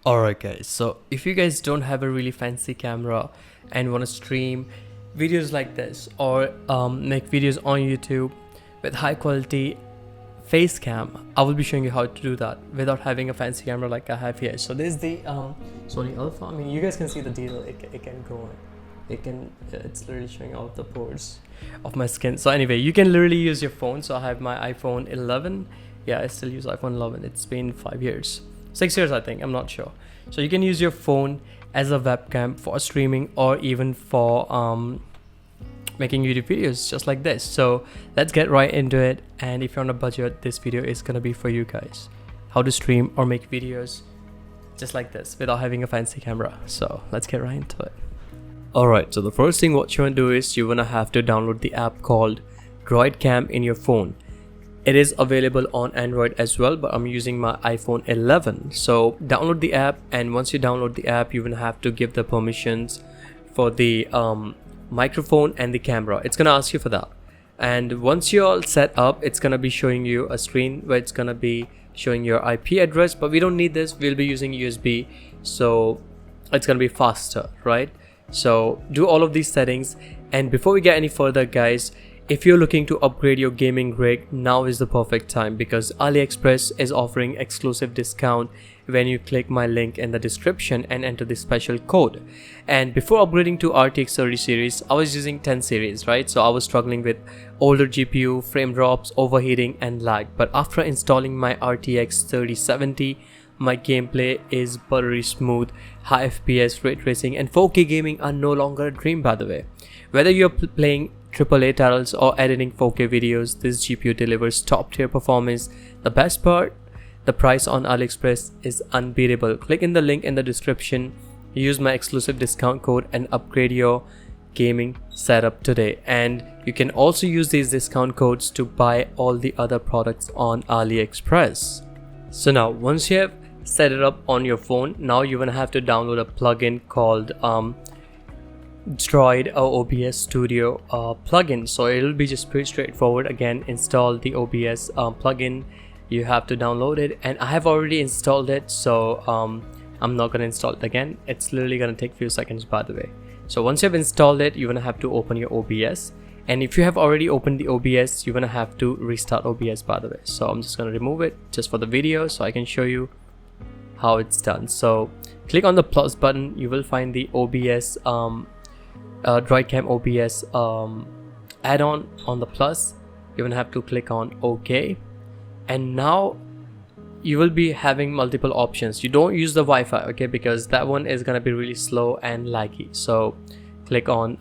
Alright guys, so if you guys don't have a really fancy camera and want to stream videos like this or make videos on YouTube with high quality face cam, I will be showing you how to do that without having a fancy camera like I have here. So this is the Sony Alpha. I mean, you guys can see the detail. It can go, it's literally showing all of the pores of my skin. So anyway, you can literally use your phone. So I have my iPhone 11. Yeah, I still use iPhone 11. It's been 5 years, 6 years I think, I'm not sure. So you can use your phone as a webcam for streaming or even for making YouTube videos just like this. So let's get right into it, and if you're on a budget, this video is gonna be for you guys. How to stream or make videos just like this without having a fancy camera. So let's get right into it. Alright, so the first thing what you want to do is you wanna have to download the app called WEBCAM in your phone. It is available on Android as well, but I'm using my iPhone 11. So download the app, and once you download the app, you will have to give the permissions for the microphone and the camera. It's gonna ask you for that. And once you're all set up, it's gonna be showing you a screen where it's gonna be showing your IP address, but we don't need this. We'll be using USB, so it's gonna be faster, right? So do all of these settings. And before we get any further, guys, if you're looking to upgrade your gaming rig, now is the perfect time, because AliExpress is offering exclusive discount when you click my link in the description and enter the special code. And before upgrading to RTX 30 series, I was using 10 series, right? So I was struggling with older GPU, frame drops, overheating and lag. But after installing my RTX 3070, my gameplay is buttery smooth, high FPS, ray tracing and 4K gaming are no longer a dream, by the way. Whether you're playing AAA titles or editing 4K videos, this GPU delivers top tier performance. The best part, the price on AliExpress is unbeatable. Click in the link in the description, use my exclusive discount code and upgrade your gaming setup today. And you can also use these discount codes to buy all the other products on AliExpress. So now once you have set it up on your phone, now you're gonna have to download a plugin called Droid or OBS Studio plugin. So it'll be just pretty straightforward. Again, install the OBS plugin. You have to download it, and I have already installed it, so I'm not gonna install it again. It's literally gonna take a few seconds, by the way. So once you have installed it, you're gonna have to open your OBS, and if you have already opened the OBS, you're gonna have to restart OBS, by the way. So I'm just gonna remove it just for the video so I can show you how it's done. So click on the plus button, you will find the OBS WEBCAM OBS add-on on the plus. You're gonna have to click on OK, and now you will be having multiple options. You don't use the Wi-Fi, okay, because that one is gonna be really slow and laggy. So click on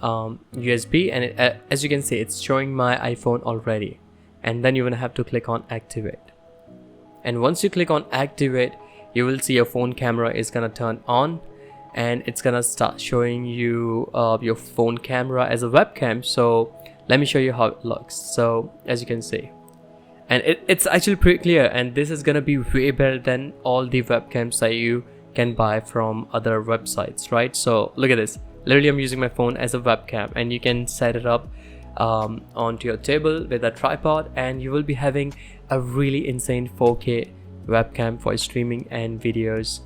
USB, and as you can see, it's showing my iPhone already. And then you're gonna have to click on activate, and once you click on activate, you will see your phone camera is gonna turn on, and it's gonna start showing you your phone camera as a webcam. So let me show you how it looks. So as you can see, and it's actually pretty clear, and this is gonna be way better than all the webcams that you can buy from other websites, right? So look at this. Literally, I'm using my phone as a webcam, and you can set it up onto your table with a tripod, and you will be having a really insane 4K webcam for streaming and videos